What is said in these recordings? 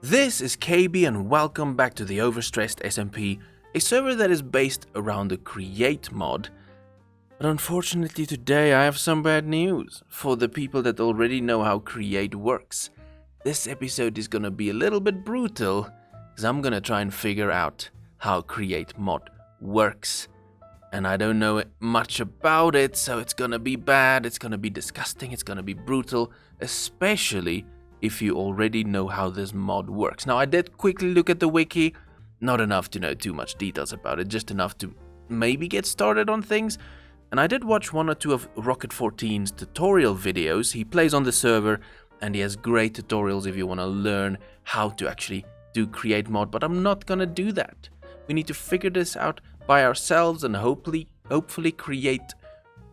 This is KB and welcome back to the Overstressed SMP, a server that is based around the Create mod. But unfortunately today I have some bad news for the people that already know how Create works. This episode is gonna be a little bit brutal, because I'm gonna try and figure out how Create mod works. And I don't know much about it, so it's gonna be bad, it's gonna be disgusting, it's gonna be brutal, especially if you already know how this mod works. Now, I did quickly look at the wiki, not enough to know too much details about it, just enough to maybe get started on things. And I did watch one or two of Rocket14's tutorial videos. He plays on the server and he has great tutorials if you want to learn how to actually do Create mod, but I'm not gonna do that. We need to figure this out by ourselves and hopefully create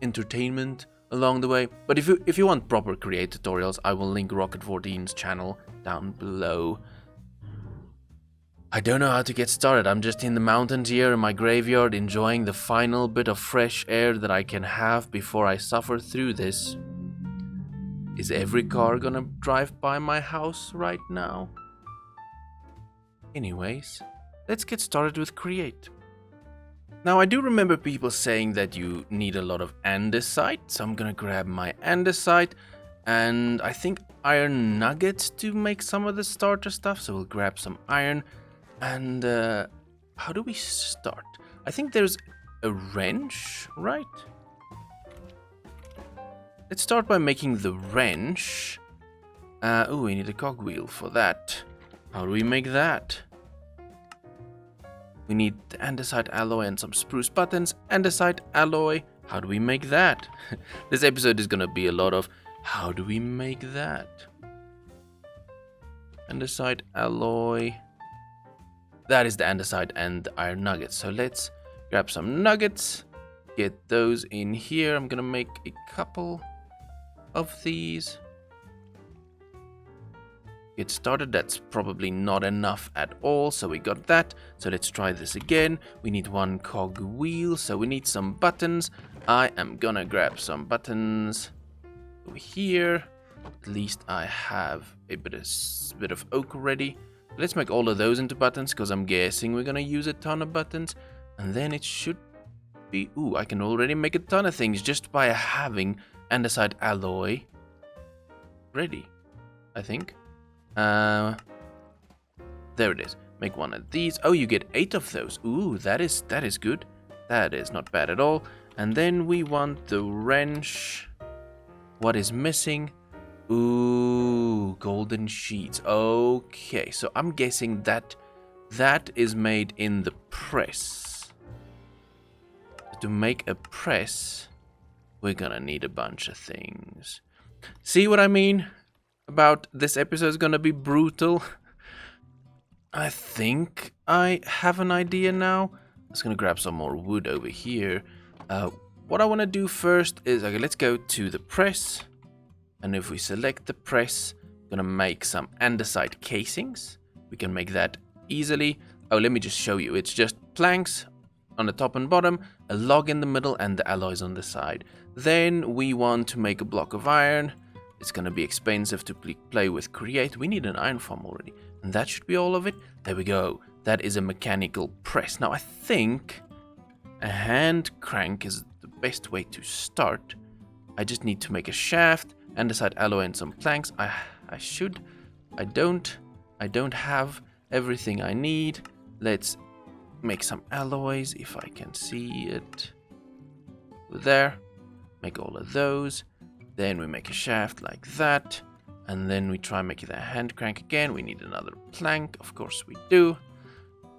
entertainment along the way. But if you want proper Create tutorials, I will link Rocket14's channel down below. I don't know how to get started. I'm just in the mountains here in my graveyard, enjoying the final bit of fresh air that I can have before I suffer through this. Is every car gonna drive by my house right now? Anyways, let's get started with Create. Now, I do remember people saying that you need a lot of andesite, so I'm gonna grab my andesite, and I think iron nuggets to make some of the starter stuff, so we'll grab some iron, and how do we start? I think there's a wrench, right? Let's start by making the wrench. Oh, we need a cogwheel for that. How do we make that? We need the andesite alloy and some spruce buttons. Andesite alloy. How do we make that? This episode is gonna be a lot of how do we make that? Andesite alloy. That is the andesite and the iron nuggets. So let's grab some nuggets. Get those in here. I'm gonna make a couple of these. Get started. That's probably not enough at all, so we got that. So let's try this again. We need one cog wheel, so we need some buttons. I am gonna grab some buttons over here. At least I have a bit of oak ready. Let's make all of those into buttons, because I'm guessing we're gonna use a ton of buttons. And then it should be... Ooh, I can already make a ton of things just by having andesite alloy ready, I think. There it is. Make one of these. Oh, you get 8 of those. Ooh, that is good. That is not bad at all. And then we want the wrench. What is missing? Ooh, golden sheets. Okay, so I'm guessing that is made in the press. To make a press, we're gonna need a bunch of things. See what I mean? About this episode is gonna be brutal. I think I have an idea now. I'm just gonna grab some more wood over here. What I want to do first is, okay, let's go to the press. And if we select the press, I'm gonna make some andesite casings. We can make that easily. Oh, let me just show you. It's just planks on the top and bottom, a log in the middle, and the alloys on the side. Then we want to make a block of iron. It's gonna be expensive to play with Create. We need an iron farm already. And that should be all of it. There we go. That is a mechanical press. Now, I think a hand crank is the best way to start. I just need to make a shaft, andesite alloy, and some planks. I don't have everything I need. Let's make some alloys, if I can see it. There. Make all of those. Then we make a shaft like that. And then we try making that hand crank again. We need another plank. Of course we do.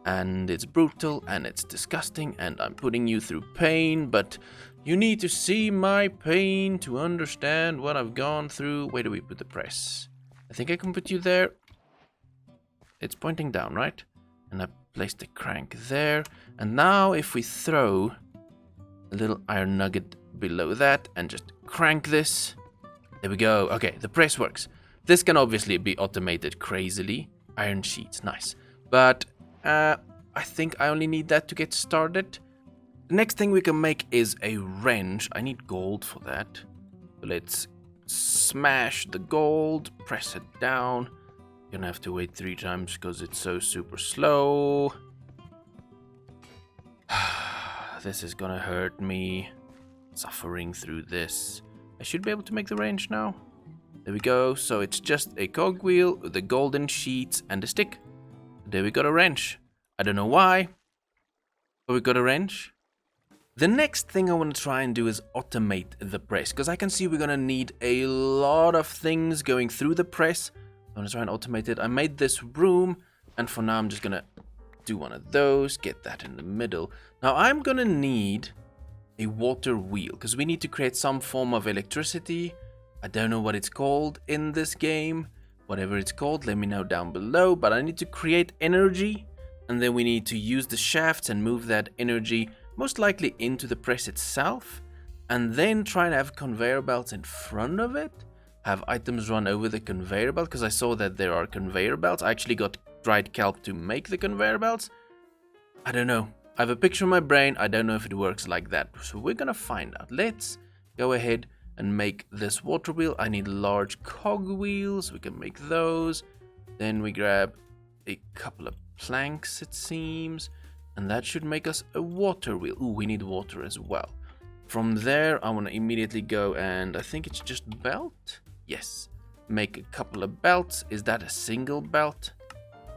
And it's brutal and it's disgusting. And I'm putting you through pain. But you need to see my pain to understand what I've gone through. Where do we put the press? I think I can put you there. It's pointing down, right? And I place the crank there. And now if we throw a little iron nugget below that and just crank this. There we go. Okay, the press works. This can obviously be automated crazily. Iron sheets, nice. But I think I only need that to get started. The next thing we can make is a wrench. I need gold for that. Let's smash the gold, press it down. Gonna have to wait 3 times because it's so super slow. This is gonna hurt me. Suffering through this. I should be able to make the range now. There we go. So it's just a cogwheel with the golden sheets and a stick. There we got a wrench. I don't know why, but we got a wrench. The next thing I want to try and do is automate the press, because I can see we're going to need a lot of things going through the press. I'm going to try and automate it. I made this room, and for now I'm just going to do one of those, get that in the middle. Now I'm going to need a water wheel, because we need to create some form of electricity. I don't know what it's called in this game. Whatever it's called, let me know down below. But I need to create energy, and then we need to use the shafts and move that energy most likely into the press itself, and then try and have conveyor belts in front of it. Have items run over the conveyor belt, because I saw that there are conveyor belts. I actually got dried kelp to make the conveyor belts. I don't know. I have a picture in my brain. I don't know if it works like that. So we're gonna find out. Let's go ahead and make this water wheel. I need large cog wheels. We can make those. Then we grab a couple of planks, it seems. And that should make us a water wheel. Ooh, we need water as well. From there, I want to immediately go and I think it's just belt. Yes. Make a couple of belts. Is that a single belt?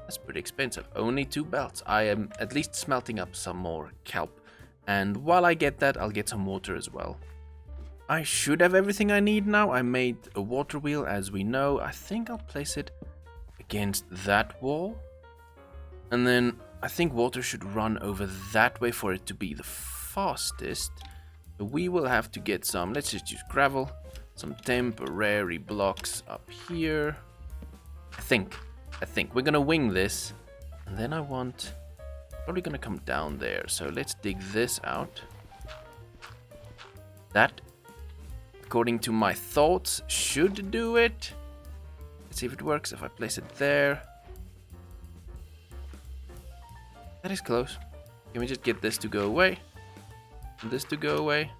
That's pretty expensive. Only 2 belts. I am at least smelting up some more kelp. And while I get that, I'll get some water as well. I should have everything I need now. I made a water wheel, as we know. I think I'll place it against that wall. And then I think water should run over that way for it to be the fastest. So we will have to get some, let's just use gravel, some temporary blocks up here. I think we're gonna wing this. And then I want, probably gonna come down there. So let's dig this out. That, according to my thoughts, should do it. Let's see if it works if I place it there. That is close. Can we just get this to go away? And this to go away?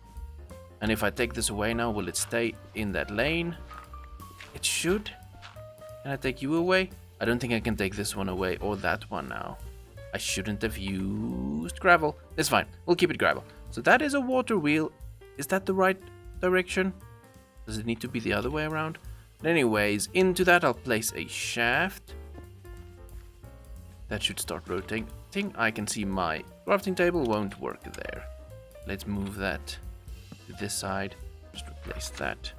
And if I take this away now, will it stay in that lane? It should. Can I take you away? I don't think I can take this one away or that one now. I shouldn't have used gravel. It's fine. We'll keep it gravel. So that is a water wheel. Is that the right direction? Does it need to be the other way around? But anyways, into that I'll place a shaft. That should start rotating. I can see my crafting table won't work there. Let's move that to this side. Just replace that.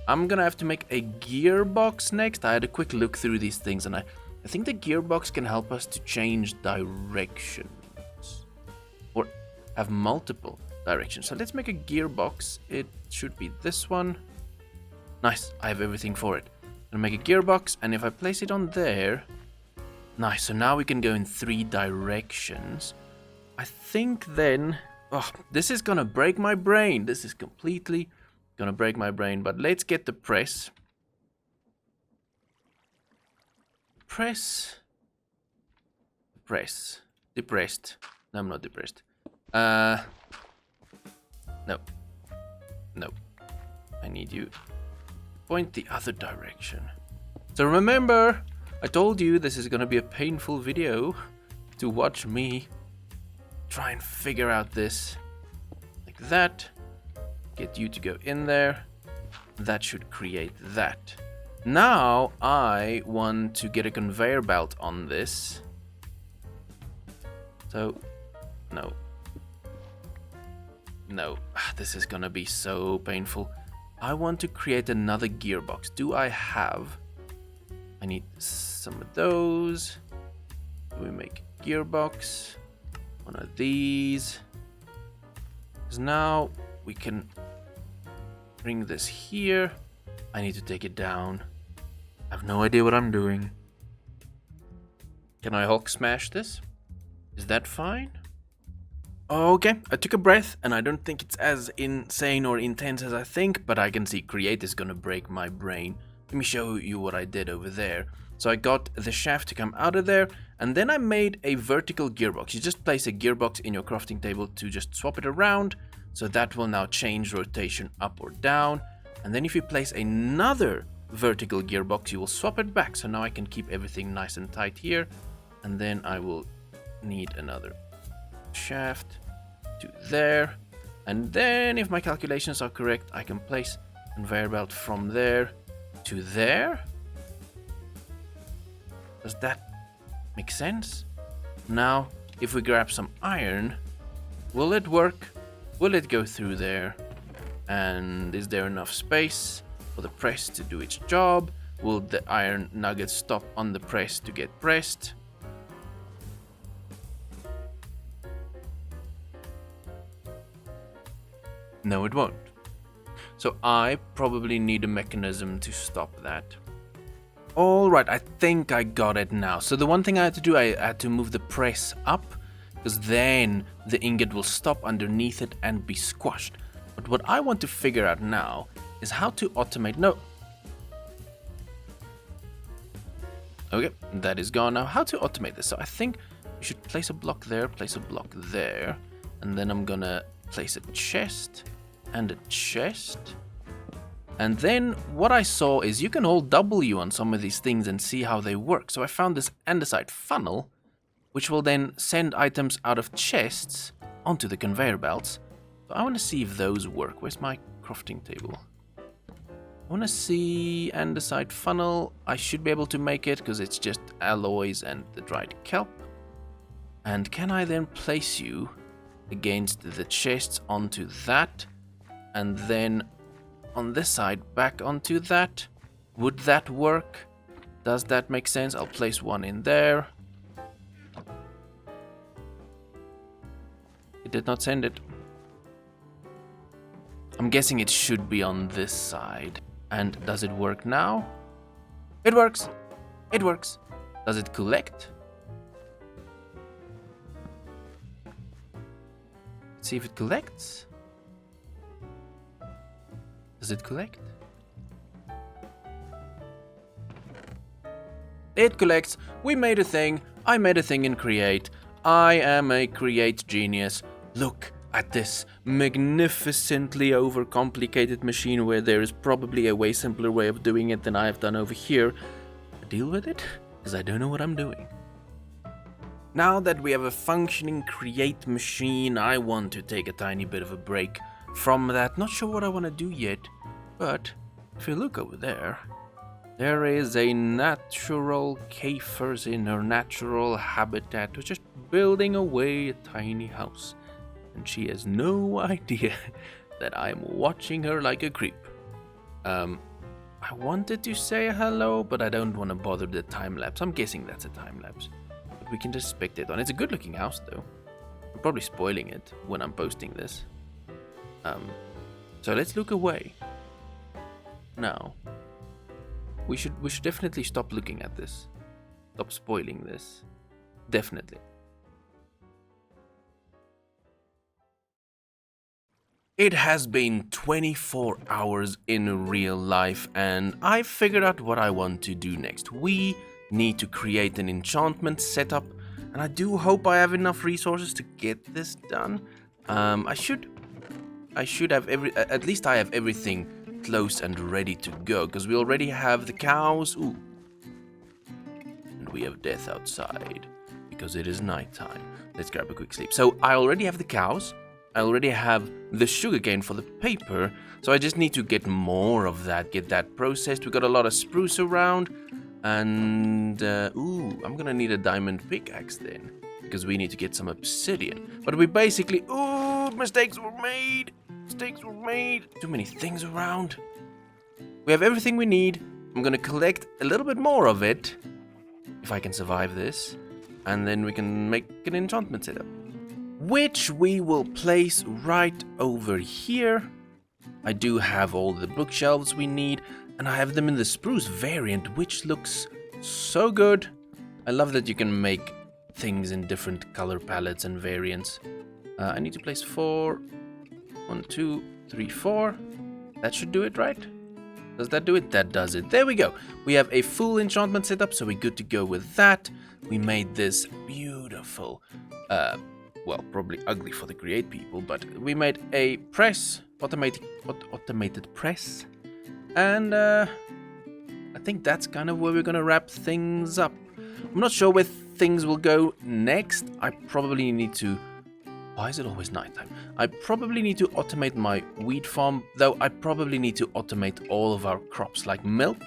I'm gonna have to make a gearbox next. I had a quick look through these things and I think the gearbox can help us to change directions. Or have multiple directions. So let's make a gearbox. It should be this one. Nice, I have everything for it. I'm gonna make a gearbox, and if I place it on there... Nice, so now we can go in 3 directions. I think then... Oh, this is gonna break my brain. This is completely gonna break my brain. But let's get the press. Depressed. No, I'm not depressed. No. I need you. Point the other direction. So remember... I told you this is gonna be a painful video to watch me try and figure out this. Like that. Get you to go in there. That should create that. Now I want to get a conveyor belt on this. So, no. This is gonna be so painful. I want to create another gearbox. Do I have... I need some of those. We make gearbox. One of these. Because now we can bring this here. I need to take it down. I have no idea what I'm doing. Can I Hulk smash this? Is that fine? Okay, I took a breath and I don't think it's as insane or intense as I think, but I can see create is gonna break my brain. Let me show you what I did over there. So I got the shaft to come out of there, and then I made a vertical gearbox. You just place a gearbox in your crafting table to just swap it around, so that will now change rotation up or down. And then if you place another vertical gearbox, you will swap it back. So now I can keep everything nice and tight here. And then I will need another shaft to there. And then if my calculations are correct, I can place conveyor belt from there to there. Does that make sense? Now, if we grab some iron, will it work? Will it go through there? And is there enough space for the press to do its job? Will the iron nuggets stop on the press to get pressed? No, it won't. So I probably need a mechanism to stop that. Alright, I think I got it now. So the one thing I had to do, I had to move the press up, because then the ingot will stop underneath it and be squashed. But what I want to figure out now is how to automate... No. Okay, that is gone now. How to automate this? So I think we should place a block there, place a block there. And then I'm gonna place a chest and a chest. And then what I saw is you can hold W on some of these things and see how they work. So I found this andesite funnel, which will then send items out of chests onto the conveyor belts. So I want to see if those work. Where's my crafting table? I want to see andesite funnel. I should be able to make it because it's just alloys and the dried kelp. And can I then place you against the chests onto that? And then on this side back onto that? Would that work? Does that make sense? I'll place one in there. It did not send it. I'm guessing it should be on this side. And does it work now? It works. It works. Does it collect? Let's see if it collects. Does it collect? It collects. We made a thing. I made a thing in Create. I am a Create genius. Look at this magnificently overcomplicated machine where there is probably a way simpler way of doing it than I have done over here. Deal with it, because I don't know what I'm doing. Now that we have a functioning Create machine, I want to take a tiny bit of a break from that. Not sure what I want to do yet, but if you look over there, there is a natural Kaffers in her natural habitat, who's just building away a tiny house. And she has no idea that I'm watching her like a creep. I wanted to say hello, but I don't want to bother the time lapse. I'm guessing that's a time lapse. But we can just spectate on. It's a good looking house though. I'm probably spoiling it when I'm posting this. So let's look away. Now. We should definitely stop looking at this. Stop spoiling this. Definitely. It has been 24 hours in real life and I figured out what I want to do next. We need to create an enchantment setup and I do hope I have enough resources to get this done. I should have at least I have everything close and ready to go because we already have the cows. Ooh. And we have death outside because it is nighttime. Let's grab a quick sleep. So I already have the cows. I already have the sugarcane for the paper, so I just need to get more of that, get that processed. We got a lot of spruce around, and ooh, I'm gonna need a diamond pickaxe then, because we need to get some obsidian. But we basically, ooh, mistakes were made. Mistakes were made. Too many things around. We have everything we need. I'm gonna collect a little bit more of it, if I can survive this, and then we can make an enchantment setup, which we will place right over here. I do have all the bookshelves we need, and I have them in the spruce variant, which looks so good. I love that you can make things in different color palettes and variants. I need to place 4. 1, 2, 3, 4. That should do it, right? Does that do it? That does it. There we go. We have a full enchantment setup, so we're good to go with that. We made this beautiful, well, probably ugly for the Create people, but we made a press, automated press, and think that's kind of where we're gonna wrap things up. I'm not sure where things will go next. I probably need to... Why is it always nighttime? I probably need to automate my wheat farm, though I probably need to automate all of our crops like milk,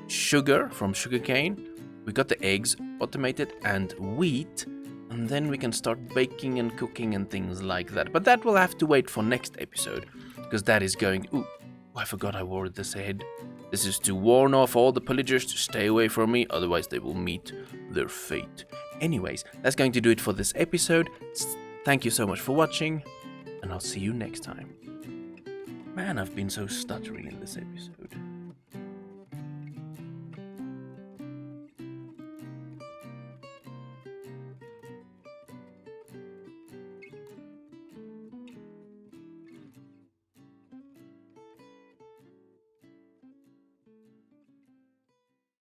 sugar from sugarcane. We got the eggs automated and wheat, and then we can start baking and cooking and things like that. But that will have to wait for next episode, because that is going... Ooh, I forgot I wore this ahead. This is to warn off all the pillagers to stay away from me, otherwise they will meet their fate. Anyways, that's going to do it for this episode. Thank you so much for watching, and I'll see you next time. Man, I've been so stuttery in this episode.